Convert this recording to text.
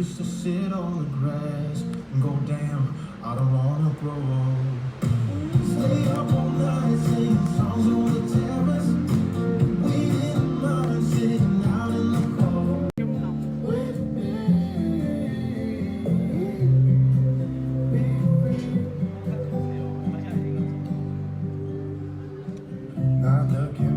used to sit on the grass and go, damn, I don't wanna grow old. Stay up all night singing songs on the terrace. We didn't mind sitting out in the cold. With me, not looking